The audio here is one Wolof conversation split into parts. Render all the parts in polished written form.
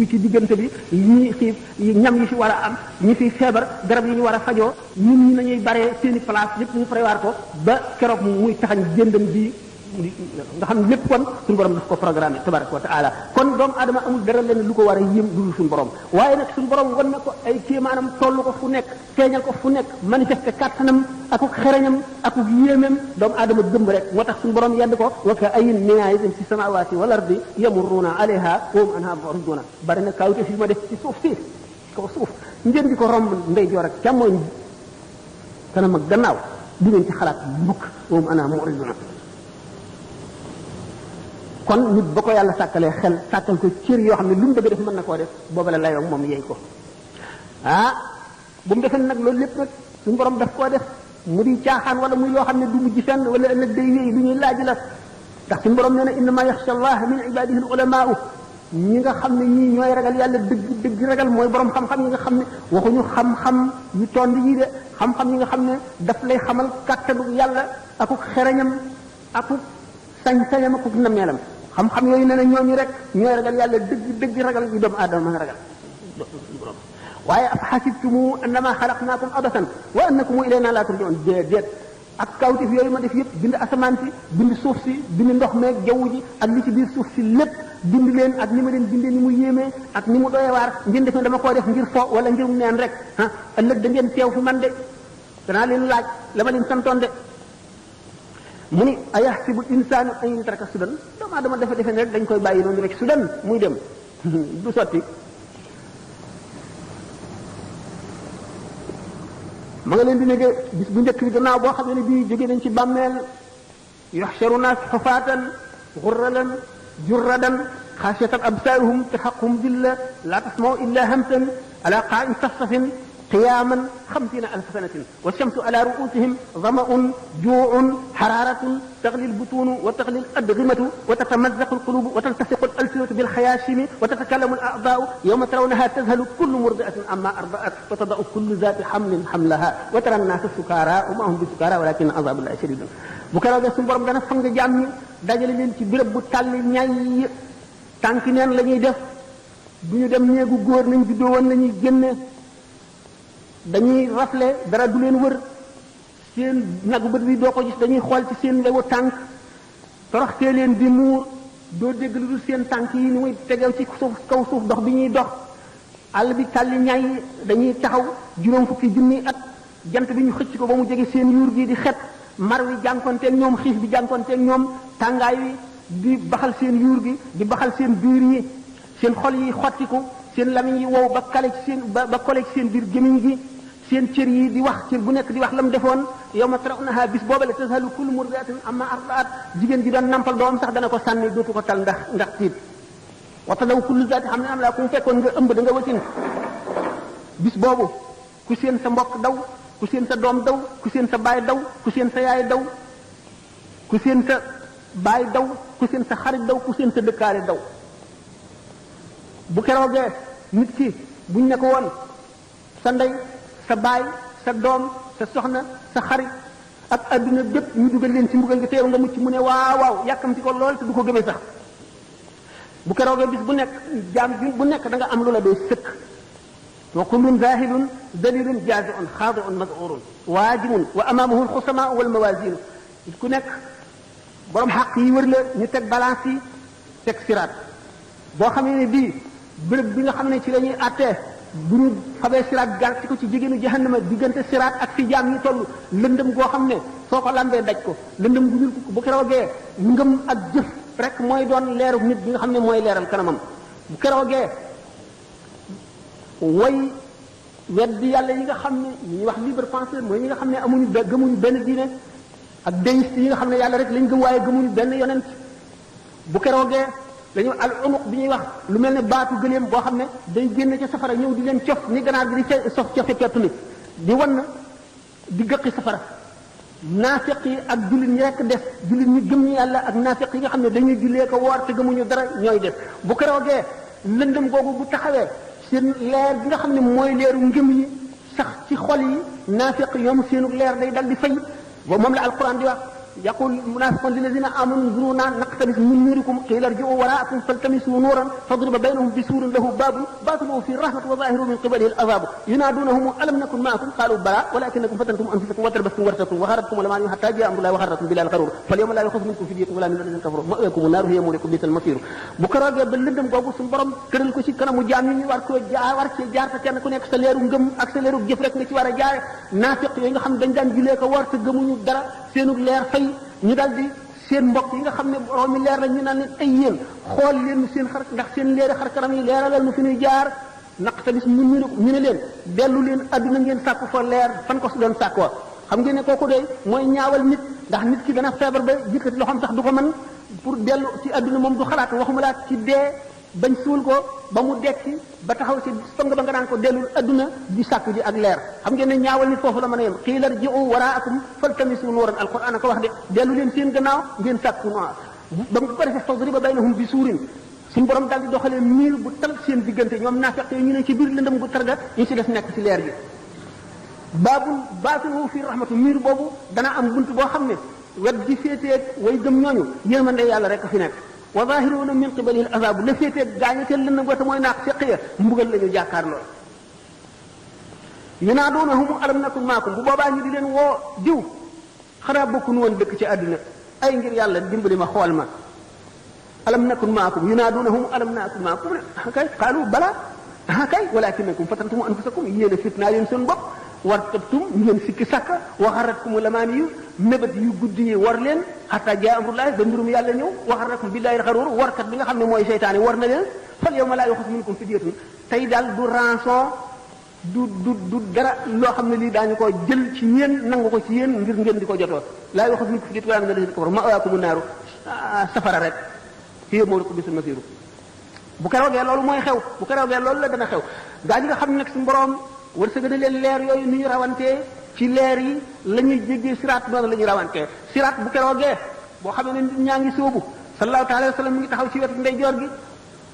ci diggante bi ñi xiif ñam yi fi war a am ñi fi feebar garab yi ñu war a fajoo ñun ñi nañuy baree seeni place lépp ñu prévoir ko ba keroog muy taxañ jëndam ji nga xam ne lépp kon suñu borom daf ko programmé tabaraka wa taala kon doomu aadama amul dara leen lu ko war a yéem dul suñu borom waaye nag suñu borom wan na ko ay kéemaanam tollu ko fu nekk feeñal ko fu nekk manifesté kàttanam akuk xereñam akuk yéemeem doomu aadama gëmb rek moo tax suñu borom yedd ko wa ka ayyin min aayatin fi samawati wal ardi yamurruuna alayha wa hum anha mu'riduna bari na kawte fi ma def ci suuf si kaw suuf ngeen di ko romb ndeyjoor ak càmmooñ kanam ak gannaaw du ngeen ci xalaat mukk wa hum anha mu'riduna kon nit ba ko yàlla sàkkalee xel sàkkal ko cër yoo xam ne lu mu bëgg def mën na koo def booba la layoo moom yeey ko bu mu defee nag loolu lépp nag suñu borom daf koo def mu di caaxaan wala muy loo xam ne du mujj fenn wala ëllëg day wéy lu ñuy laaj la ndax suñu borom nee na innama yaxsha allah min ibadihi al ulamaau ñi nga xam ne ñii ñooy ragal yàlla dëgg ragal mooy borom xam-xam yi nga xam ne waxuñu xam-xam yu tond yii de xam-xam yi nga xam ne daf lay xamal kàttanu yàlla akuk xereñam akuk sañ-sañam akuk nameelam xam-xam yooyu nee na ñooñu rek ñooy ragal yàlla dëgg ragal yu doomu aadama mën a ragal waaye af xasibtumu annama xalaqnaakum abasan wa annakum ilayna la turjaun déet ak kawtif yooyu ma def yëpp bind asamaan si bind suuf si bind ndox meeg jaww ji ak li ci biir suuf si lépp bind leen ak ni ma leen bindee ni mu yéemee ak ni mu doyewaar ngeen def ne dama koo def ngir fo wala ngir neen rek ëllëg da ngeen teew fi man de danaa leen laaj la ma leen santoon de mu ni ayaxsibu insaanu an yutraka sudan doomu aadama dafa defe ne rek dañ koy bàyyi noonu rek sudan muy dem du sotti ma nga leen di nege bis bu njëkk bi gannaaw boo xam ne bii jóge nañ ci bàmmeel yuxsharu naas xufaatan xurralan jurradan xaasiyatan absaaruhum taxaquhum dilla laa tasmau illa hamsan ala qaa'in safsafin قياما 50,000 سنة والشمس على رؤوسهم ظمأ جوع حرارة تغلي البطون وتغلي الأدغمة وتتمزق القلوب وتلتصق الألسنة بالخياشيم وتتكلم الأعضاء يوم ترونها تذهل كل مرضعة عما أرضعت وتضع كل ذات حمل حملها وترى الناس سكارى وما هم بسكارى ولكن عذاب الله شديد bu keroog suñu borom dana fang jaam ñi dajale leen ci béréb bu tàll ñay tànki neen la ñuy def du ñu dem néegu góor nañ juddoo woon la ñuy génne dañuy rafle dara du leen wër seen nagu bët bi doo ko gis dañuy xool ci seen lewu tànk toroxtee leen di muur doo dégg lu dul seen tànk yi ni muy tegew ci suuf kaw suuf dox bi ñuy dox àll bi tàlli ñay dañuy taxaw juróom fukki junni at jant bi ñu xëcc ko ba mu jege seen yuur gi di xet mar wi jànkonteeg ñoom xiif bi jànkonteeg ñoom tàngaay wi di baxal seen yuur gi di baxal seen biir yi seen xol yi xottiku seen lamiñ yi wow ba kale ci seen ba kole ci seen biir gémiñ gi seen cër yi di wax cër bu nekk di wax la mu defoon yawma tarawnaha bis boobale tazhalu kullu murdi'atin amma arda'at jigéen ji doon nampal doom sax dana ko sànni dootu ko tal ndax tiit wa tadaw kullu zaati hamlin hamlaha ku mu fekkoon nga ëmb da nga wasin bis boobu ku seen sa mbokk daw ku seen sa doom daw ku seen sa baay daw ku seen sa yaay daw ku seen sa baay daw ku seen sa xarit daw ku seen sa dëkkaale daw bu keroogee nit ki buñ ne ko woon sa ndey sa baay sa doom sa soxna sa xarit ak adduna bépp ñu dugal leen ci mbugal nga teew nga mucc mu ne waaw yàkkamti ko lool te du ko gëmee sax bu keroogee bis bu nekk jaam bu nekk da nga am lu la doy sëkk wa kullun zahidun dalilun jazi'un xaadi'un maz'urun waajimun wa amamuhu alxusamaa wal mawazin ku nekk borom xaq yi wër la ñu teg balance yi teg siraat boo xamee ne bii béréb bi nga xam ne ci la ñuy àttee bu ñu xamee siraat gar ci ko ci jigéenu jahannama diggante siraat ak fi jaam ñi toll lëndëm goo xam ne soo ko lambee daj ko lëndëm gu ñuul bu keroogee ngëm ak jëf rek mooy doon leeru nit bi nga xam ne mooy leeral kanamam bu keroogee way weddi yàlla yi nga xam ne ñuy wax libre penseur mooy ñi nga xam ne amuñu gëmuñu benn diine ak déiste yi nga xam ne yàlla rek lañ gëm waaye gëmuñu benn yonent bu keroogee dañu al unuq bi ñuy wax lu mel ne baatu gëléem boo xam ne day génn ca safara ñëw di leen cof ni ganaar gi di sof cofe pettu ni di wan di gëqi safara naafiq yi ak jullit ñi rekk def jullit ñi gëm ñi yàlla ak naafiq yi nga xam ne dañuy jullee ko woor te gëmuñu dara ñooy def bu keroogee lëndëm googu bu taxawee seen leer bi nga xam ne mooy leeru ngëm yi sax ci xol yi naafiq ñoom seenu leer day dal di fay moom la alquran di wax yaqul munafiqun lilladina amanu nzuruna naqtabis min nurikum qila irji'u wara'akum faltamisu nuran fadriba baynahum bisurin lahu babun batinuhu fi rahmati wa zahiruhu min qibalihi al-'adhab yunadunahum alam nakun ma'akum qalu bala walakinakum fatantum anfusakum wa tarabastum wartabtum wa gharratkum al-amani hatta ja'a amrullahi wa gharrakum billahi al-gharur falyawma la yukhaffafu minkum fidyatun wala min alladhina kafaru ma'wakum an-nar hiya mawlakum bisal masir bu ko roogee ba lëndëm googu suñu borom tëral ko ci kanamu jaam ñi war ko war ci jaar te kenn ku nekk sa leeru ngëm ak sa leeru jëf rek nga ci war a jaare naafiq yooyu nga xam ne dañ daan julee ko war te gëmuñu dara seenu leer fay ñu dal di seen mbokk yi nga xam ne boroomi leer la ñu naan leen ay yéen xool leen seen xar ndax seen leeri xar kanam yi leeralal nu fi ñuy jaar naqtabis ñu ne leen dellu leen adduna ngeen sàkk fa leer fan ko su doon sàkkoo xam ngeen ne kooku de mooy ñaawal nit ndax nit ki dana feebar ba yëkkati loxoom sax du ko mën pour dellu ci adduna moom du xalaat waxuma laa ci dee bañ suul ko ba mu dekki ba taxaw ci song ba nga naan ko dellul adduna di sàkku ji ak leer xam ngeen ne ñaawal nit foofu la mën a yem qiila irji'u waraakum faltamisu nuuran alquran a ko wax de dellu leen seen gannaaw ngeen sàkku noor ba mu ko defee fadriba baynahum bi suurin suñu borom daal di doxalee miir bu tal seen diggante ñoom naafeq ñu ne ci biir lëndëm gu targa ñu ci def nekk ci leer gi baabul baatinuhu fi rahmatu miir boobu dana am bunt boo xam ne wet gi féeteeg way gëm ñooñu yërmande yàlla rek a fi nekk wa zahiruuna min qibalihi al-azab la féeteeg gaañu ca lëndëm gote mooy naaq seqiya mbugal la ñu jàkkaar lool yunaaduunahum alam nakun maakum bu boobaa ñu di leen woo diw xanaa bokkuñu woon dëkk ci àdduna ay ngir yàlla dimbali ma xool ma alam nakun maakum yunaaduunahum alam nakun maakum kay qaalu bala kay walakinakum fatantum anfusakum yéen a fitnaa leen seen bopp wartabtum ngeen sikki sàkka wa gharratkum al-amaani yu mébét yu guddi yi war leen hatta jaa amrullahi ba mbirum yàlla ñëw wa gharrakum billahi al-gharuur warkat bi nga xam ne mooy seytaane war na leen fal yawma laa yu'xazu minkum fidyatun tey daal du rançon du dara loo xam ne lii daañu ko jël ci yéen nangu ko ci yéen ngir ngeen di ko jotoo laa yu'xazu minkum fidyatun wala min alladhina kafaru ma'waakumu naaru safara rek hiya mawlakum bi'sal masiir bu keroogee loolu mooy xew bu keroogee loolu la dana xew gaa ñi nga xam ne nag suñu borom wërsëg na leen leer yooyu ni ñu rawantee ci leer yi la ñuy jéggee siraat noonu la ñuy rawantee siraat bu keroogee boo xam ne nit ñaa ngi sóobu sallallahu alayhi wa sallam mi ngi taxaw ci wetu ndeyjoor gi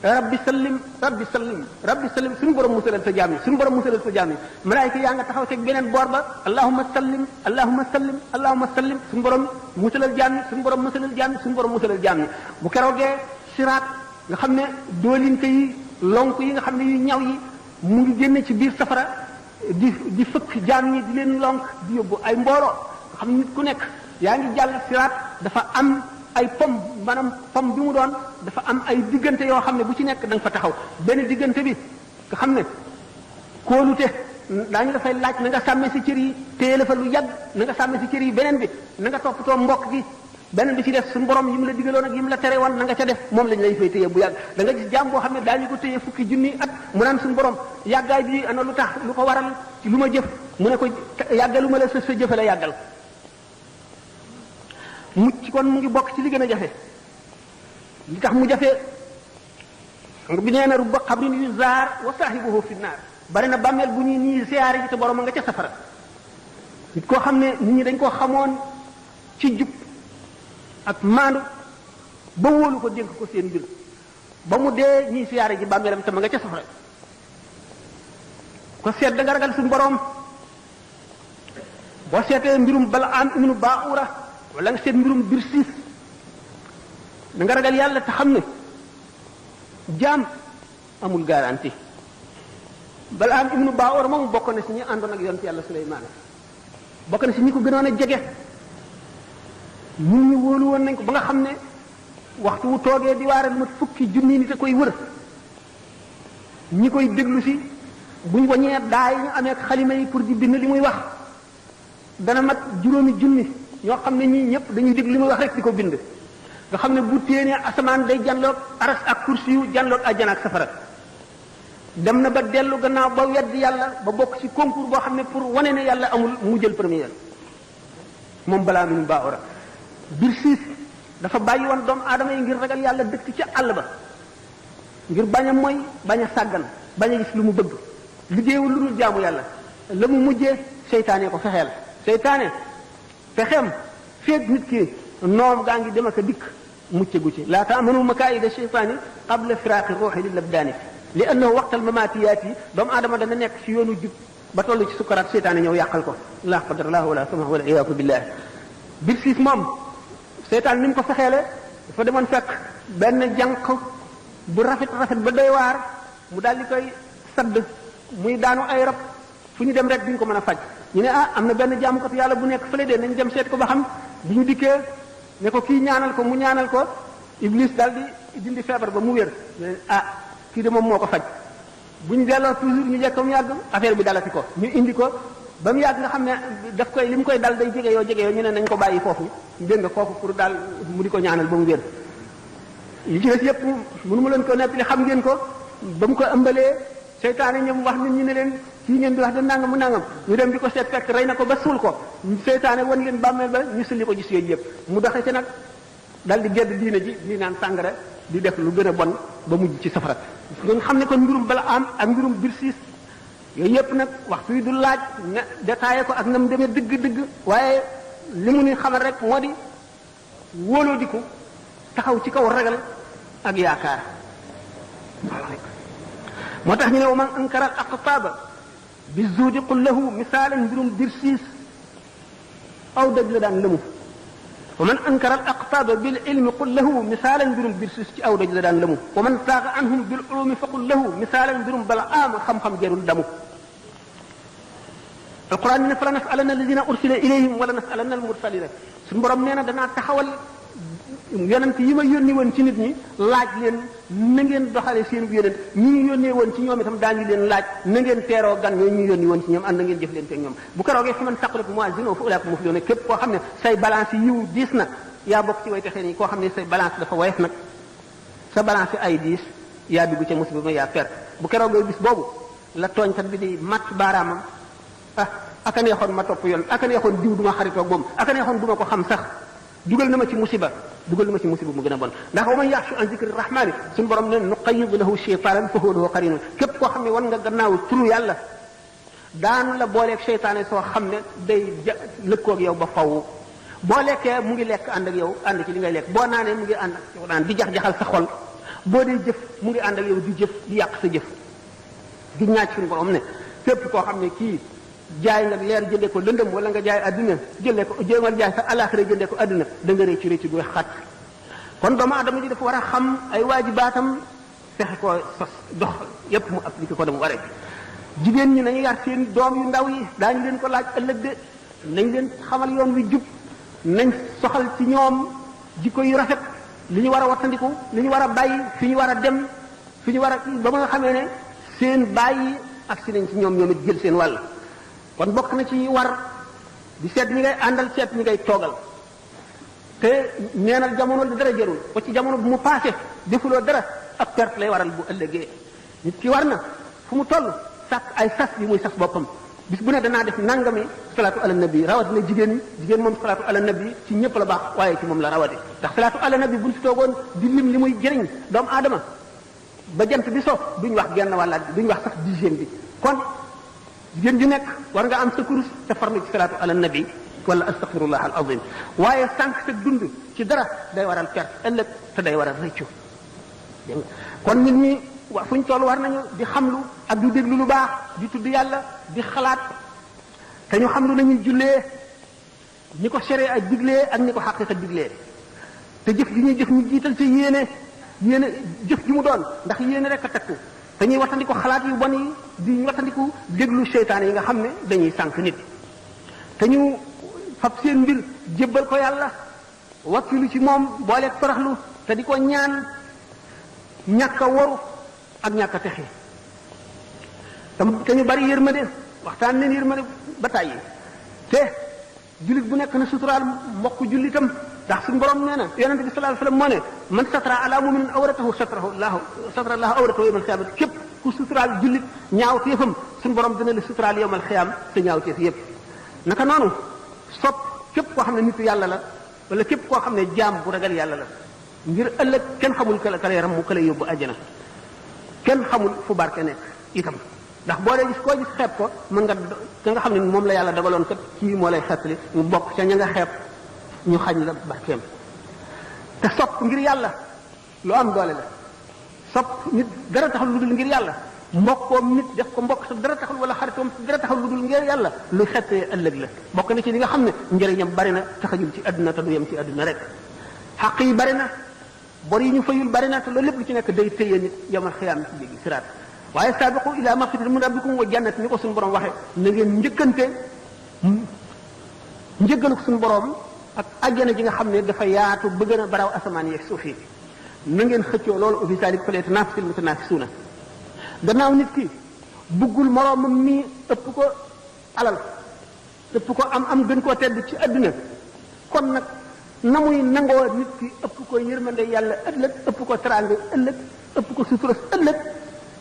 rabbi sallim rabbi sallim rabbi sallim suñu borom musalal sa jaam yi suñu borom musalal sa jaam yi malaayika yaa nga taxaw ci beneen boor ba allahumma sallim allahumma sallim allahumma sallim suñu borom musalal jaam yi suñu borom musalal jaam yi suñu borom musalal jaam yi bu keroogee siraat nga xam ne doolinte yi lonk yi nga xam ne yu ñaw yi mu ngi génne ci biir safara di fëkk jaam ñi di leen lonk di yóbbu ay mbooloo nga xam ne nit ku nekk yaa ngi jàll siraat dafa am ay pom maanaam pom bi mu doon dafa am ay diggante yoo xam ne bu ci nekk da nga fa taxaw benn diggante bi nga xam ne kóolute daañu dafay laaj na nga sàmmee si cër yi téye la fa lu yàgg na nga sàmmee si cër yi beneen bi na nga toppatoo mbokk gi beneen bi ci def suñu borom yi mu la digaloon ak yi mu la tere woon na nga ca def moom lañ lay fay téye bu yàgg da nga gis jaam boo xam ne daañu ko téye fukki junni at mu naan suñu borom yàggaay bi ana lu tax lu ko waral ci lu ma jëf mu ne ko yàggalu ma la sa jëfe la yàggal mucc kon mu ngi bokk ci li gën a jafe li tax mu jafe bi nee na rubba xabrin yu zaar wa saahibuhu fi naar bari na bàmmeel bu ñuy nii siyaare ji te borom a nga ca safara nit koo xam ne nit ñi dañ koo xamoon ci jub ak maandu ba wóolu ko dénk ko seen mbir ba mu dee ñii siyaare ji bàmmeelam te ma nga ca safara ko seet da nga ragal suñu borom boo seetee mbirum Balaam ibnu Baa'ura wala nga seet mbirum Birsiis da nga ragal yàlla te xam ne jaam amul garantie Balaam ibnu Baa'ura moom bokk na si ñi àndoon ak yonent yàlla Suleymaan bokk na si ñi ko gënoon a jege ñun ñu wóolu woon nañ ko ba nga xam ne waxtu wu toogee di waare lu mat fukki junni nit a koy wër ñi koy déglu si buñ wañee daay ñu amee xalima yi pour di bind li muy wax dana mat juróomi junni ñoo xam ne ñii ñëpp dañuy déglu li muy wax rek di ko bind nga xam ne bu téenee asamaan day janloog aras ak kursi yu janloog àjjana ak safara dem na ba dellu gannaaw ba weddi yàlla ba bokk ci concours boo xam ne pour wane ne yàlla amul mu jël première moom Balaam ibnu Baa'ura Birsiis dafa bàyyi woon doomu aadama yi ngir ragal yàlla dëkk ca àll ba ngir bañ a mooy bañ a sàggan bañ a gis lu mu bëgg liggéeyul lu dul jaamu yàlla la mu mujjee seytaane ko fexeel seytaane fexeem feeg nit ki noom gaa ngi dem ak a dikk mucc gu ci laa taamanu makaayida seytaani qabla firaaqi ruuxi lil abdaani li annahu waqtal mamaatiyaat yi doomu aadama dana nekk ci yoonu jub ba toll ci sukkaraat seytaane ñëw yàqal ko laa qadarallahu wala sama wala iyaazu billah Birsiis moom seytaan ni mu ko fexeele dafa demoon fekk benn jànq bu rafet ba doy waar mu daal di koy sadd muy daanu ay rab fu ñu dem rek duñ ko mën a faj ñu ne am na benn jaamukatu yàlla bu nekk fële de nañ dem seet ko ba xam bi ñu dikkee ne ko kii ñaanal ko mu ñaanal ko iblis daal di dindi feebar ba mu wér ne kii de moom moo ko faj bu ñu delloo toujours ñu jekk mu yàgg affaire bi dalati ko ñu indi ko ba mu yàgg nga xam ne daf koy li mu koy dal day jege yoo ñu ne nañ ko bàyyi foofu dégg nga kooku pour daal mu di ko ñaanal ba mu wér yi ci des yëpp mënu ma leen ko nettali xam ngeen ko ba mu ko ëmbalee seytaane ñoom wax nit ñi ne leen kii ngeen di wax de nangam mu nangam ñu dem di ko seet fekk rey na ko ba suul ko seytaane wan leen bàmmeel ba ñu sulli ko gis yooyu yëpp mu doxe ci nag dal di gedd diine ji di naan sàngara di def lu gën a bon ba mujj ci safara ngeen xam ne kon mbirum bala am ak mbirum Birsiis yooyu yëpp nag waxtu yi du laaj ne détaillé ko ak na mu demee dëgg-dëgg waaye li mu ni xamal rek moo di wóoloo diku taxaw ci kaw ragal ak yaakaar moo tax ñu ne wa man ankara al aqtaaba bi zuudi qul lahu misaalan mbirum Birsiis aw dëgg la daan lëmu wa man ankara al aqtaaba bil ilmi qul lahu misaalan mbirum Birsiis ci aw dëgg la daan lëmu wa man saaqa anhum bil ulumi fa qul lahu misaalan mbirum Balaam xam-xam jarul damu alquran ne fa la nasalanna alladina ursila ilayhim wala nasalanna almursalina suñu borom nee na danaa taxawal yonent yi ma yónni woon ci nit ñi laaj leen na ngeen doxale seen yonent ñi ñu yónnee woon ci ñoom itam daañu leen laaj na ngeen teeroo gan ñoo ñu yónni woon ci ñoom ànd na ngeen jëf leen ak ñoom bu keroogee fa man saqulat mawazinuhu fa ulaa'ika muflihuun képp koo xam ne say balance yiw diis na yaa bokk ci way texee nii koo xam ne say balance dafa woyof nag sa balance ay diis yaa dugg ca musiba ma yaa perte bu keroogee bis boobu la tooñkat bi di matt baaraamam aka neexoon ma topp yoon aka neexoon diw duma xaritoog moom aka neexoon duma ko xam sax dugal na ma ci musiba mu gën a bon ndax wa man yaxshu an zikri rahmani suñu borom ne nuqayyid lahu shaytanan fa huwa lahu qarinun képp koo xam ne wan nga gannaaw turu yàlla daanu la booleeg seytaane soo xam ne day lëkkoog yow ba faw boo lekkee mu ngi lekk ànd ak yow ànd ci li ngay lekk boo naanee mu ngi ànd ak yow daan di jax-jaxal sa xol boo dee jëf mu ngi ànd ak yow di jëf di yàq sa jëf di ñaaj suñu borom ne képp koo xam ne kii jaay nga leer jëndee ko lëndëm wala nga jaay adduna jëndee ko jéemal jaay sa alaxira jëndee ko adduna da nga réccu réccu gu xat kon doomu adama ji dafa war a xam ay waajibaatam fexe ko sos dox yépp mu appliqué ko dama waree jigéen ñi nañu yar seen doom yu ndaw yi daañu leen ko laaj ëllëg de nañ leen xamal yoon wi jub nañ soxal ci ñoom jikko yu rafet li ñu war a wattandiku li ñu war a bàyyi fi ñu war a dem fi ñu war a ba ma nga xamee ne seen bàyyi ak si nañ ci ñoom it jël seen wàll kon bokk na ci war di seet ñi ngay àndal seet ñi ngay toogal te neenal jamono li dara jërul ko ci jamono bu mu passé defuloo dara ab perte lay waral bu ëllëgee nit ki war na fu mu toll sàkk ay sas bi muy sas boppam bis bu ne danaa def nangami salaatu ala nabi rawatina jigéen moom salaatu ala nabi ci ñëpp la baax waaye ci moom la rawate ndax salaatu ala nabi buñ si toogoon di lim li muy jëriñ doomu aadama ba jant bi so duñ wax genn wàlla duñ wax sax dixième bi kon jigéen ju nekk war nga am sa kurus te farlu ci salaatu ala nabi wala astaghfirullah al azim waaye sànq sa dund ci dara day waral perte ëllëg te day waral rëccu kon nit ñi fu ñu toll war nañu di xamlu ak di déglu lu baax di tudd yàlla di xalaat te ñu xam lu nañuy jullee ñi ko séré ak diglee ak ñi ko xaqiqa diglee te jëf gi ñuy jëf ñu jiital ci yéene jëf ji mu doon ndax yéene rek a takku te ñuy wattandiku xalaat yu bon yi di wattandiku déglu seytaane yi nga xam ne dañuy sànq nit te ñu fab seen mbir jébbal ko yàlla wakkilu ci moom booleeg toroxlu te di ko ñaan ñàkk a waru ak ñàkk a texe te ñu bari yërmande waxtaan leen yërmande ba tàyyi te jullit bu nekk na suturaal mbokk jullitam ndax suñu borom nee na yonente bi sallallahu alayhi wasallam moo ne man satara ala muminin awratahu satara allahu awratahu yawmal qiyaamati képp ku suturaal jullit ñaaw téefam suñu borom dina la suturaal yawmal qiyaam sa ñaaw téef yépp naka noonu sopp képp koo xam ne nitu yàlla la wala képp koo xam ne jaam bu ragal yàlla la ngir ëllëg kenn xamul ka lay ram mu ka lay yóbbu àjjana kenn xamul fu barke nekk itam ndax boo dee gis koo gis xeeb ko mën nga ka nga xam ne moom la yàlla dagaloon kat kii moo lay xeetali mu bokk ca ña nga xeeb ñu xañ la barkeem te sopp ngir yàlla lu am doole la sopp nit dara taxul lu dul ngir yàlla mbokkoom nit def ko mbokk sa dara taxul wala xaritoom dara taxul lu dul ngir yàlla lu xettee ëllëg la bokk na ci li nga xam ne njëriñam bari na taxajul ci àdduna te du yem ci àdduna rek xaq yi bari na bor yi ñu fayul bari na te loolu lépp lu ci nekk day téye nit yawmal xiyaam ci jéggi siraat waaye saabiqu ila magfiratin min rabbikum wa jannat ni ko suñu borom waxee na ngeen njëkkante njëggalu suñu borom ak àjjana ji nga xam ne dafa yaatu ba gën a baraw asamaan yeeg suuf yi na ngeen xëccoo loolu wa fi zaalika falyatanaafasil mutanaafisuuna gannaaw nit ki buggul moroomam mi ëpp ko alal ëpp ko am gën koo tedd ci adduna kon nag na muy nangoo nit ki ëpp ko yërmande yàlla ëllëg ëpp ko teraanga ëllëg ëpp ko suturas ëllëg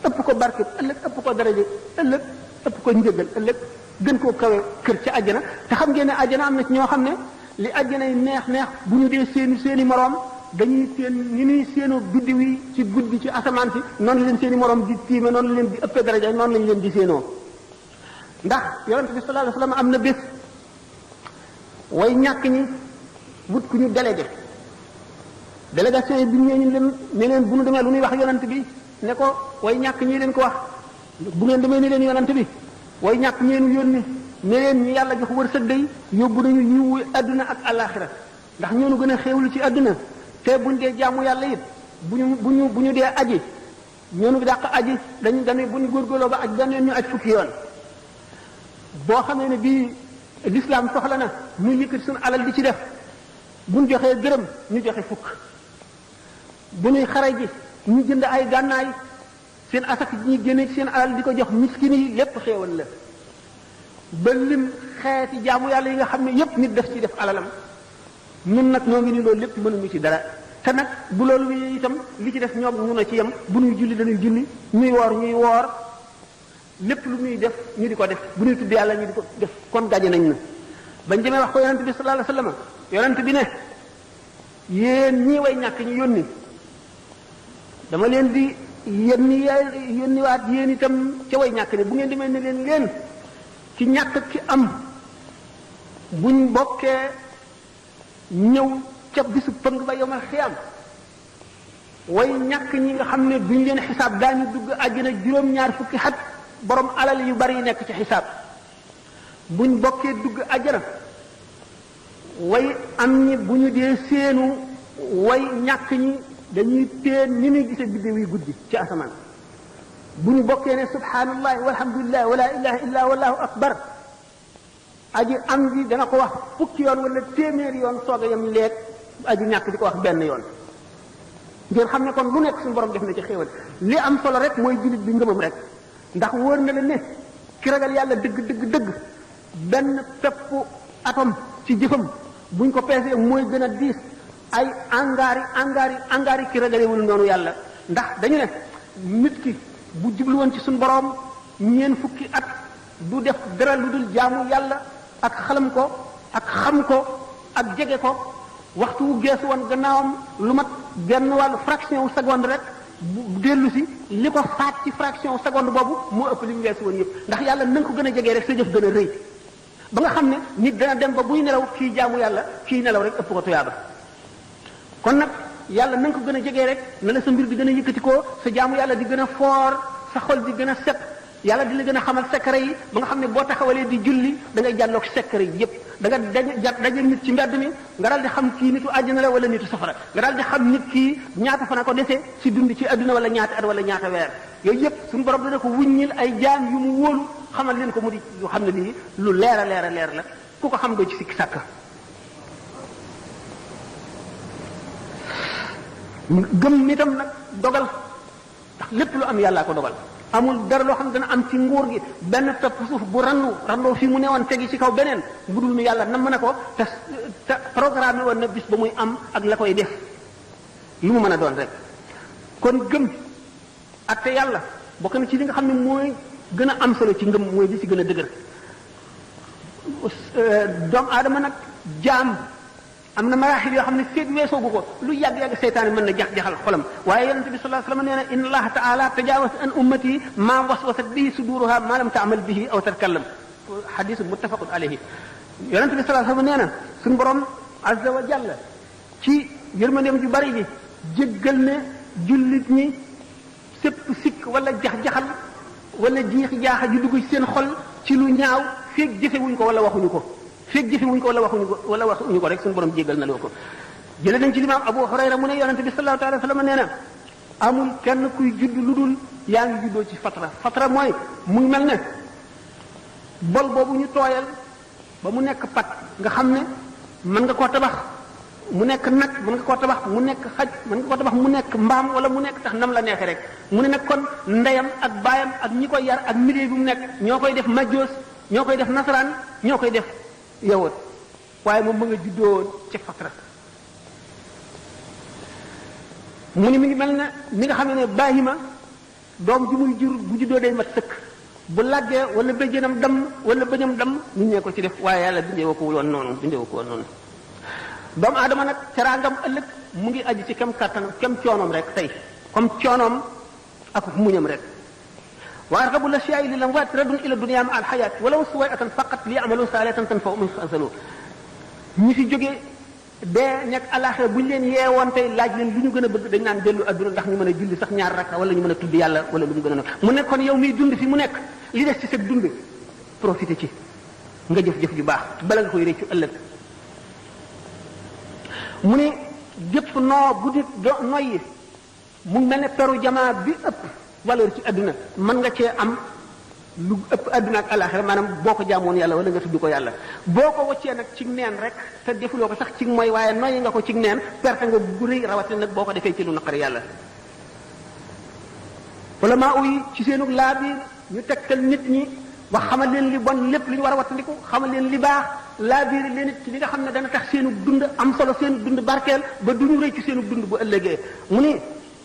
ëpp ko barke ëllëg ëpp ko daraje ëllëg ëpp ko njëgal ëllëg gën koo kawe kër ca àjjana te xam ngeen ne àjjana am na ci ñoo xam ne li àjjana yi neex bu ñu dee seeni moroom dañuy seen ni ñuy séenoo biddiw yi ci guddi ci asamaan si noonu la leen seeni moroom di tiime noonu la leen di ëppee daraja noonu lañ leen di séenoo ndax yonent bi sallallahu alayhi wasallam am na bés way ñàkk ñi wut ku ñu délégation yi bi ñu ne leen bu ñu demee lu ñuy wax yonent bi ne ko way ñàkk ñi leen ko wax bu ngeen demee ni leen yonent bi way ñàkk ñeenu yónni ne leen ñi yàlla jox wërsëg day yóbbu nañu yiwu adduna ak alaxira ndax ñoonu gën a xéewlu ci adduna te buñ dee jaamu yàlla it bu ñu dee aji ñoonu dàq aji dañuy bu ñu góorgóorloo ba aj benn yoon ñu aj fukki yoon boo xamee ne bii l'islam soxla na ñu yëkkati suñu alal di ci def buñ joxee gërëm ñu joxe fukk bu ñuy xare ji ñu jënd ay gànnaay seen asak ñi génne ci seen alal di ko jox miskin yi lépp xéewal la ba lim xeeti jaamu yàlla yi nga xam ne yépp nit def ci def alalam ñun nag ñoo ngi ni loolu lépp mënuñu ci dara te nag bu loolu wi itam li ci def ñoom ñu na ci yem bu ñuy julli dañuy julli ñuy woor lépp lu ñuy def ñu di ko def bu ñuy tudd yàlla ñu di ko def kon gaje nañ na bañ demee wax ko yonent bi sallallahu alayhi wasallam yonent bi ne yéen ñii way ñàkk ñu yónni dama leen di yónniwaat yéen itam ca way ñàkk ne bu ngeen demee ne leen ci ñàkk ci am buñ bokkee ñëw ca bisu pëng ba yawmal xiyaam way ñàkk ñi nga xam ne duñ leen xisaab daañu dugg àjjana juróom-ñaar fukki xat borom alal yu bari yi nekk ci xisaab buñ bokkee dugg àjjana way am ñi bu ñu dee séenu way ñàkk ñi dañuy teen ni ñuy gisee biddew yi guddi ci asamaan bu ñu bokkee ne subhanallah walhamdulillah wala ilaha illa wallahu akbar aji am ji dana ko wax fukki yoon wala téeméeri yoon soog a yam leeg aji ñàkk di ko wax benn yoon ngeen xam ne kon lu nekk suñu borom def na ci xéewal li am solo rek mooy jullit bi ngëmam rek ndax wóor na la ne ki ragal yàlla dëgg benn peppu atom ci jëfam buñ ko peesee mooy gën a diis ay angaari ki ragalewul noonu yàlla ndax dañu ne nit ki bu jublu woon ci suñu borom ñeen fukki at du def dara lu dul jaamu yàlla ak xalam ko ak xam ko ak jege ko waxtu wu geesu woon gannaawam lu mat benn wàllu fraction wu seconde rek bu dellu si li ko faat ci fraction wu seconde boobu moo ëpp li mu geesu woon yëpp ndax yàlla na nga ko gën a jegee rek sa jëf gën a rëy ba nga xam ne nit dana dem ba buy nelaw kii jaamu yàlla kii nelaw rek ëpp ko tuyaaba kon nag yàlla na nga ko gën a jegee rek na la sa mbir di gën a yëkkatikoo sa jaamu yàlla di gën a foor sa xol di gën a set yàlla di la gën a xamal secret yi ba nga xam ne boo taxawalee di julli da ngay jàlloog secret yi yépp da nga daje nit ci mbedd mi nga daal di xam kii nitu àjjana la wala nitu safara nga daal di xam nit kii ñaata fan a ko desee ci dund ci adduna wala ñaata at wala ñaata weer yooyu yépp suñu borom dana ko wuññil ay jaam yu mu wóolu xamal leen ko mu di lu xam ne lii lu leer a leer la ku ko xam doo ci sikki sàkk gëm nitam nag dogal ndax lépp lu am yàllaa ko dogal amul dara loo xam ne dana am ci nguur gi benn topp suuf bu randoo fii mu newoon tegi ci kaw beneen bu dul nu yàlla nam na ko te programme woon na bis ba muy am ak la koy def lu mu mën a doon rek kon gëm ak te yàlla bokk na ci li nga xam ne mooy gën a am solo ci ngëm mooy li ci gën a dëgër doomu aadama nag jaam am na maraaxil yoo xam ne feeg weesoogu ko lu yàgg-yàgg seytaane mën na jax-jaxal xolam waaye yonente bi sallallahu alayhi wasallam nee na inna allaha taala tajawasa an ummati ma waswasat bihi suduruha ma lam taamal bihi aw tatkallam xadis muttafaqun alayhi yonente bi sallallahu alayhi wasallam nee na suñu borom azza wa jalla ci yërmandeem ju bari ji jéggal ne jullit ñi sépp sikk wala jax-jaxal wala jiix jaaxa ju dugg ci seen xol ci lu ñaaw feeg jëfewuñ ko wala waxuñu ko feeg jëfe wuñ ko wala waxuñu ko rek suñu borom jéggal na loo ko jële nañ ci limaam Abu Hurayra mu ne yonente bi sallallahu alayhi wa sallam nee na amul kenn kuy judd lu dul yaa ngi juddoo ci fatra mooy mu ngi mel ne bol boobu ñu tooyal ba mu nekk pat nga xam ne mën nga koo tabax mu nekk nag mën nga koo tabax mu nekk xaj mën nga koo tabax mu nekk mbaam wala mu nekk tax nam la neexee rek mu ne nag kon ndeyam ak baayam ak ñi koy yar ak milieu bi mu nekk ñoo koy def majjoos ñoo koy def nasaraan ñoo koy def yawut waaye moom mu nga juddoo ci fatra mu ni mi ngi mel ne ni nga xam ne baahima doom ji muy jur bu juddoo day mat sëkk bu laggee wala bëjënam dam wala bëñam dam nit ñee ko ci def waaye yàlla bindee woo ko woon noonu doomu aadama nag teraangam ëllëg mu ngi aji ci kem kàttanam kem coonoom rek tey comme coonoom ak muñam rek wa argabu l-ashyaai lil amwaat raddun ila dunya ma al hayaat walaw suwayatan faqat li ya'malu saalihatan tanfa'u min xasalu ñi fi jógee dee nekk àllaaxira bu ñu leen yeewoon tey laaj leen lu ñu gën a bëgg dañ naan dellu adduna ndax ñu mën a julli sax ñaar rakka wala ñu mën a tudd yàlla wala lu ñu gën a nekk mu nekkoon yow miy dund fi mu nekk li des ci sa dund profité ci nga jëf-jëf ju baax bala nga koy réccu ëllëg mu ne gépp noo bu nit noyyi mu mel ne peru jamaa bi ëpp valeur ci adduna mën nga cee am lu ëpp adduna ak alaxira maanaam boo ko jaamoon yàlla wala nga tudd ko yàlla boo ko waccee nag ci neen rek te defuloo ko sax ci mooy waaye noyyi nga ko ci neen perte nga bu rëy rawatina nag boo ko defee ci lu naqari yàlla wala maa uyi ci seenu laa biir ñu tegtal nit ñi wax xamal leen li bon lépp li ñu war a wattandiku xamal leen li baax laa biir leen it ci li nga xam ne dana tax seenu dund am solo seenu dund barkeel ba duñu rëy ci seenu dund bu ëllëgee mu ni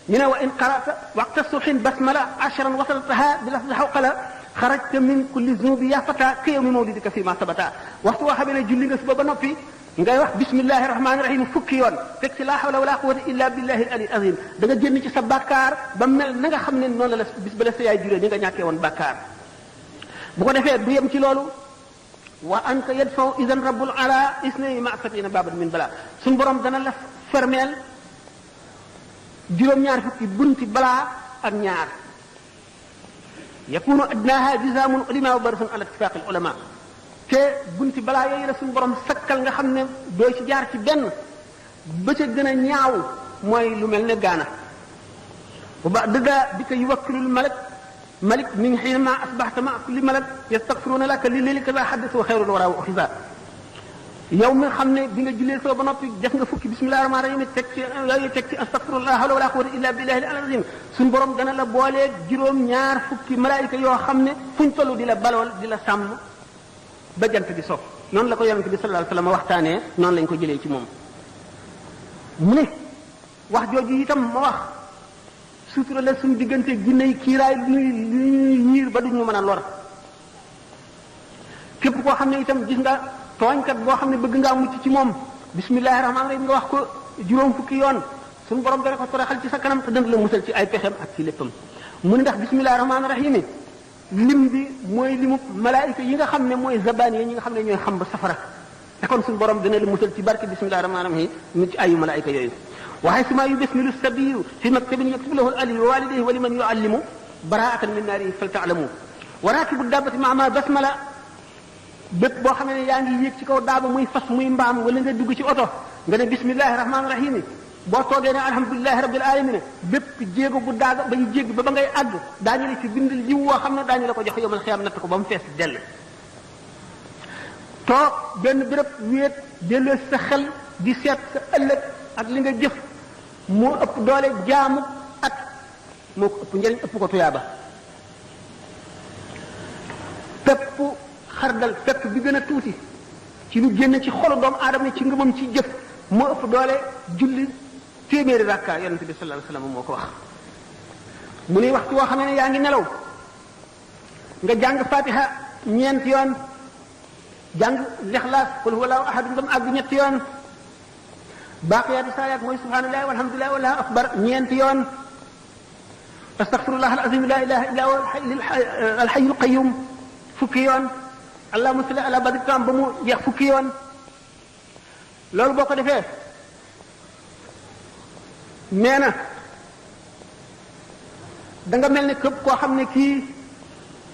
ñu ne wa in qara'ta waqta subhin basmala ashran wasaltaha bi lafzi hawqala xarajta min kulli zunubi ya fata ka yawmi mawlidika fi ma sabata waxtu woo xamee ne julli nga suba ba noppi ngay wax bismillahi rahmaani rahim fukki yoon fekk si laa hawla wala quwwata illa billahi al ali azim da nga génn ci sa bàkkaar ba mel na nga xam ne noonu la bis ba la sa yaay juree ni nga ñàkkee woon bàkkaar bu ko defee du yem ci loolu wa anta yadfaw idan rabbul ala isnay ma satina baban min bala suñ borom dana la fermeel juróom-ñaar fukki bunti balaa ak ñaar yakunu adnaha jizaamun ulima wa barasun ala ittifaq al ulama te bunti balaa yooyu la suñu borom sakkal nga xam ne doo ci jaar ci benn ba ca gën a ñaaw mooy lu mel ne gaana bu ba dëgga bi ko yuwakkilul malik min xiinama asbaxta ma kulli malak yastaxfiruuna laka li leelika la xaddis wa xeyrul wara wa xisa yow mi xam ne bi nga jullee soo ba noppi def nga fukki bismillahi rahmaani rahim teg ci yooyu teg ci astaxfirullah hawla wala quwwata illa billahi al azim suñu borom dana la booleeg juróom-ñaar fukki malaayika yoo xam ne fuñ toll di la balool di la sàmm ba jant di so noonu la ko yonent bi sallallahu alayhi wasallam waxtaanee noonu lañ ko jëlee ci moom mu ne wax jooju itam ma wax sutura la suñu diggante ginne yi kiiraay lu ñuy ñiir ba duñu mën a lor képp koo xam ne itam gis nga tooñkat boo xam ne bëgg ngaa mucc ci moom bismillahi rahmaani rahim nga wax ko juróom fukki yoon suñu borom dana ko toroxal ci sa kanam te dana la musal ci ay pexem ak ci léppam mu ne ndax bismillahi rahmaani rahim lim bi mooy limu malaayika yi nga xam ne mooy zabaan yi ñi nga xam ne ñooy xam ba safara te kon suñu borom dina la musal ci barke bismillahi rahmaani rahim mu ci ayu malaayika yooyu waxay suma yu bismilu sabiyu fi maktabin yaktubu lahu al ali wa walidayhi wa liman yuallimu baraatan min naari fal taalamu wa raakibu daabati maa ma basmala bépp boo xam ne yaa ngi yéeg ci kaw daaba muy fas muy mbaam wala nga dugg ci oto nga ne bismillahi rahmaani rahim boo toogee ne alhamdulilahi rabbil alamin bépp jéego bu daaga ba ñu jégg ba ngay àgg daañu la ci bindal jiw woo xam ne daañu la ko jox yomal xiyaam natt ko ba mu fees dell toog benn béréb wéet delloo sa xel di seet sa ëllëg ak li nga jëf moo ëpp doole jaamu at moo ko ëpp njëriñ ëpp ko tuyaaba pepp xardal pepp bi gën a tuuti ci lu génn ci xolu doomu aadama ci ngëmam ci jëf moo ëpp doole julli téeméeri rakka yonente bi sallallahu alayhi wasallam moo ko wax mu ni waxtu woo xam ne yaa ngi nelaw nga jàng fatiha ñeenti yoon jàng lixlaas qul huwallahu ahad ngam àgg ñetti yoon baaqiyaatu saayaat mooy subhanallahi walhamdulillahi wallahu akbar ñeenti yoon astaghfirullah alazim la ilaha illa huwa alhayyul qayyum fukki yoon allahumma salli ala badri tam ba mu jeex fukki yoon loolu boo ko defee nee na da nga mel ne képp koo xam ne kii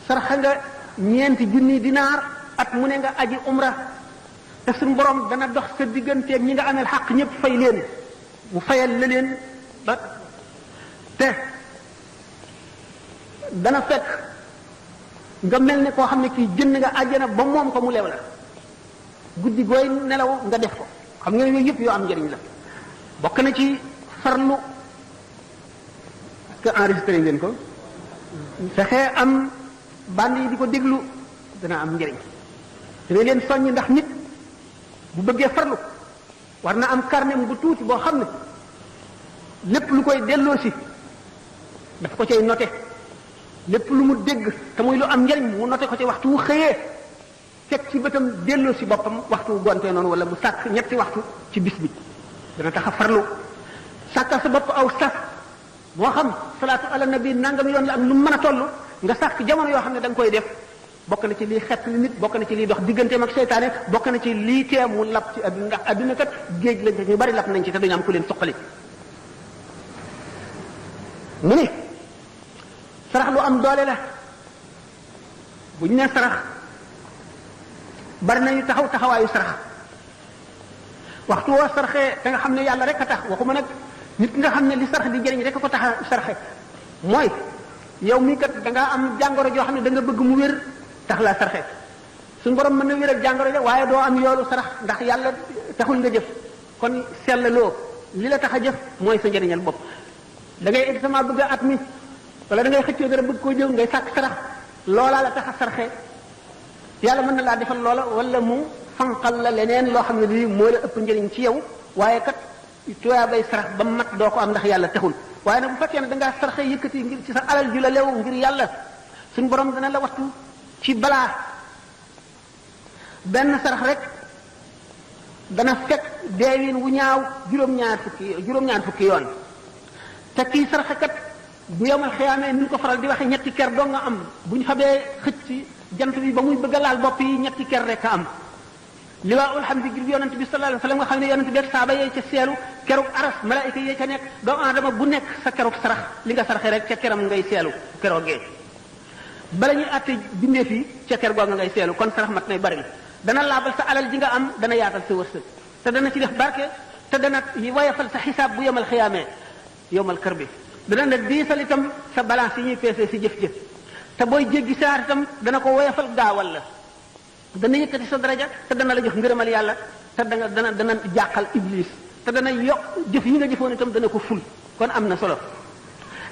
sarxa nga ñeenti junni dinaar at mu ne nga aji umra te suñu borom dana dox sa digganteeg ñi nga ameel xaq ñëpp fay leen mu fayal la leen ba te dana fekk nga mel ne koo xam ne kii jënd nga àjjana ba moom ko mu leew la guddi gooy nelaw nga def ko xam nga yooyu yëpp yoo am njëriñ la bokk na ci farlu que enregistré ngeen ko fexee am band yi di ko déglu dana am njëriñ dina leen soññ ndax nit bu bëggee farlu war na am carnet bu tuuti boo xam ne lépp lu koy delloo si daf ko cay noté lépp lu mu dégg te muy lu am njëriñ mu noté ko ci waxtu wu xëyee fekk ci bëtam delloo si boppam waxtu wu gontee noonu wala mu sàkk ñetti waxtu ci bis bi dana tax a farlu sàkkal sa bopp aw sas moo xam salaatu ala nabi nangam yoon la ak lu mu mën a toll nga sàkk jamono yoo xam ne da nga koy def bokk na ci lii xett li nit bokk na ci lii dox digganteem ak seytaane bokk na ci lii tee mu lab ci adduna ndax adduna kat géej lañ ñu bari lab nañ ci te duñu am ku leen suqali mu ni sarax lu am doole la bu ñu nee sarax bari nañu taxaw taxawaayu sarax waxtu woo saraxee te nga xam ne yàlla rek a tax waxuma nag nit nga xam ne li sarax di jëriñ rek a ko tax a saraxe mooy yow mii kat da ngaa am jàngoro joo xam ne da nga bëgg mu wér tax laa saraxe suñu borom mën na wér ak jàngoro ja waaye doo am yoolu sarax ndax yàlla taxul nga jëf kon sellaloo li la tax a jëf mooy sa njëriñal bopp da ngay examen bëgg a at mi wala da ngay xëccoo dara bëgg koo jëw ngay sàkk sarax loolaa la tax a saraxe yàlla mën na laa defal loola wala mu fanqal la leneen loo xam ne lii moo la ëpp njëriñ ci yow waaye kat tuyaa bay sarax ba mat doo ko am ndax yàlla taxul waaye nag bu fekkee ne da ngaa saraxe yëkkati ngir ci sa alal ju la lew ngir yàlla suñ borom dana la wattu ci balaa benn sarax rek dana fekk deewin wu ñaaw juróom-ñaar fukki yoon te kii saraxe kat bu yomal xiyaamee ni ñu ko faral di waxe ñetti ker doo nga am bu ñu xamee xëcc ci jant bi ba muy bëgg a laal bopp yi ñetti ker rek a am liwaa ulhamdi ngir yonent bi sallallahu alayhi wasallam nga xam ne yonent bi ak saaba yee ca seelu kerug aras malaayika yee ca nekk doomu aadama bu nekk sa kerug sarax li nga saraxe rek ca keram ngay seelu keroogee bala ñuy àtte bindeef yi ca ker googa ngay seelu kon sarax mat nay bari dana laabal sa alal ji nga am dana yaatal sa wërsëg te dana ci def barke te dana wayafal sa xisaab bu yomal xiyaamee yomal kër bi dana ne diisal itam sa balance yi ñuy peese si jëf-jëf te booy jéggi saar itam dana ko woyafal gaawal la dana yëkkati sa daraja te dana la jox ngërëmal yàlla te dana jàqal iblis te dana yokk jëf yi nga jëfoon itam dana ko ful kon am na solo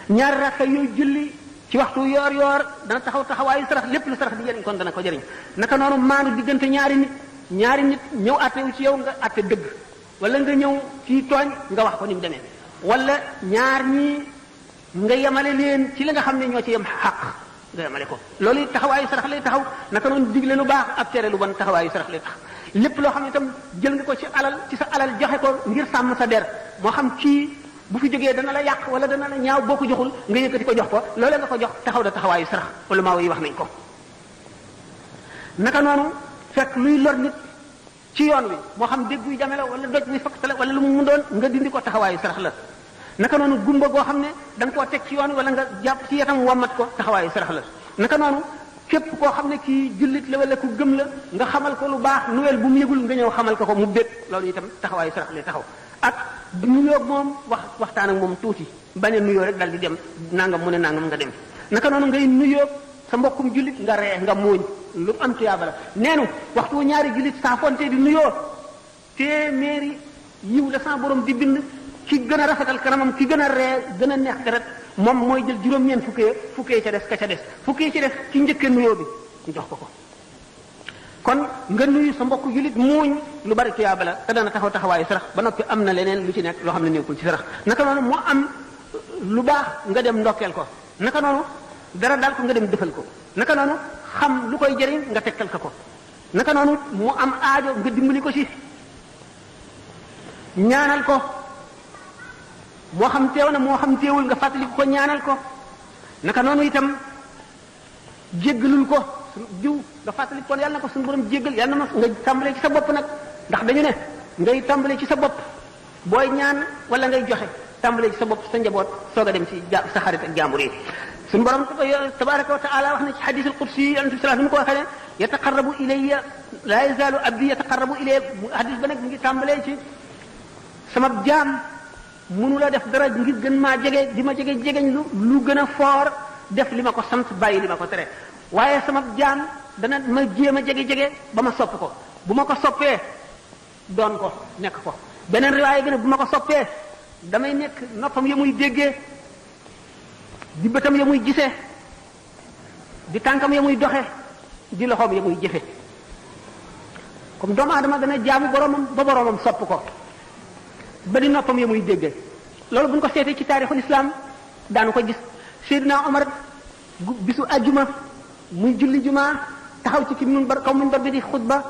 ñaari rakka yooyu julli ci waxtu yoor dana taxaw taxawaayu sarax lépp lu sarax di jëriñ kon dana ko jëriñ naka noonu maanu diggante ñaari nit ñëw àttewu ci yow nga àtte dëgg wala nga ñëw ci tooñ nga wax ko ni mu demee wala ñaar ñii nga yemale leen ci li nga xam ne ñoo ci yem xaq nga yemale ko loolu it taxawaayu sarax lay taxaw naka noonu digle lu baax ak tere lu bon taxawaayu sarax lay tax lépp loo xam ne itam jël nga ko ci sa alal joxe ko ngir sàmm sa der moo xam kii bu fi jógee dana la yàq wala dana la ñaaw boo ko joxul nga yëkkati ko jox ko loolee nga ko jox taxaw da taxawaayu sarax wala maa yi wax nañ ko naka noonu fekk luy lor nit ci yoon wi moo xam dégg yu jame la wala doj wi fakk la wala lu mu doon nga dindi ko taxawaayu sarax la naka noonu gumba goo xam ne da nga koo teg ci yoon wi wala nga jàpp ci yatam wommat ko taxawaayu sarax la naka noonu képp koo xam ne kii jullit la wala ku gëm la nga xamal ko lu baax nuwel bu mu yëgul nga ñëw xamal ko mu bég loolu itam taxawaayu sarax lay taxaw ak nuyoo moom waxtaan ak moom tuuti bañ a nuyoo rek dal di dem nangam mu ne nangam nga dem naka noonu ngay nuyoo sa mbokkum jullit nga ree nga muuñ lu am tuyaaba la neenu waxtu ñaari jullit saa fonte di nuyoo téeméeri yiw la sa borom di bind ki gën a rafetal kanamam ki gën a ree gën a neex deret moom mooy jël juróom-ñeent fukkee ca des ka ca des fukkee ca des ci njëkkee nuyoo bi ñu jox ko kon nga nuyu sa mbokk jullit muuñ lu bari tuyaaba la te dana taxaw taxawaayu sarax ba noppi am na leneen lu ci nekk loo xam ne nekkul ci sarax naka noonu moo am lu baax nga dem ndokkeel ko naka noonu dara daal ko nga dem defal ko naka noonu xam lu koy jëriñ nga tegtal ko naka noonu mu am aajo nga dimbali ko ci ñaanal ko moo xam teew na moo xam teewul nga fàttali ko ñaanal ko naka noonu itam jéggalul ko diw nga fàttali kon yàlla na ko suñu borom jéggal yàlla na ma nga tàmbalee ci sa bopp nag ndax dañu ne ngay tàmbalee ci sa bopp booy ñaan wala ngay joxe tàmbalee ci sa bopp sa njaboot soog a dem ci sa xarit ak jaambur yi suñu borom tabaraka wa taala wax na ci hadith al qudsi yonent bi sallallahu alayhi wasallam ko waxee ne yataqarrabu ilayya la yazalu abdi yataqarrabu ilayya hadis ba nag mu ngi tàmbalee ci sama jaam mënu la def dara ngir gën maa jege di ma jegeñ lu gën a foor def li ma ko sant bàyyi li ma ko tere waaye sama jaam dana ma jéem a jege ba ma sopp ko bu ma ko soppee doon ko nekk ko beneen riwaaya bi ne bu ma ko soppee damay nekk noppam ya muy déggee di bëtam ya muy gisee di tànkam ya muy doxe di loxoom ya muy jëfe comme doomu aadama dana jaamu boromam ba boromam sopp ko ba di noppam ya muy déggee loolu bu ñu ko seetee ci taarixul islam daanu ko gis Seydina Omar bisu ajjuma muy julli juma taxaw ci ki kaw minbar bi di xutba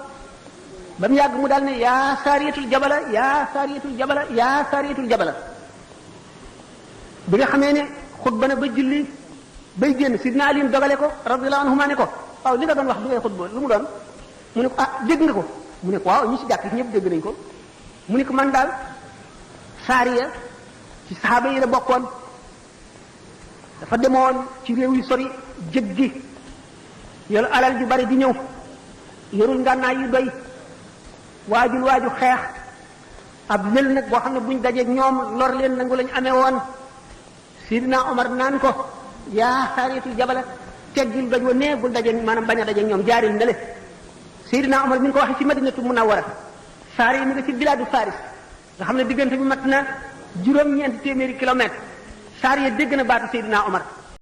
ba mu yàgg mu daal ne yaa saariyatul jabala yaa saariyatul jabala yaa saariyatul jabala bi nga xamee ne xutba na ba julli bay génn sidna Ali dogale ko radiyallahu anhuma ne ko waaw li nga doon wax bi ngay xutba lu mu doon mu ne ko ah dégg nga ko mu ne ko waaw ñi ci jàkk ñëpp dégg nañ ko mu ne ko man daal saariya ci saxaaba yi la bokkoon dafa demoon ci réew yu sori jëg gi yoru alal ju bari di ñëw yorul ngànnaay yu doy waaju xeex ab lël nag boo xam ne buñ dajeeg ñoom lor leen nangu lañ amee woon Sidina Omar naan ko yaa saariyatul jabala teggil doj wa nee bul dajeeg maanaam bañ a dajeeg ñoom jaaril ndale Sidina Omar mi ngi ko waxee ci Madinatu Munawwara saar yi mi nga ci bilaadu Faris nga xam ne diggante bi mat na juróom-ñeenti téeméeri kilomètre saar ya dégg na baatu Sidina Omar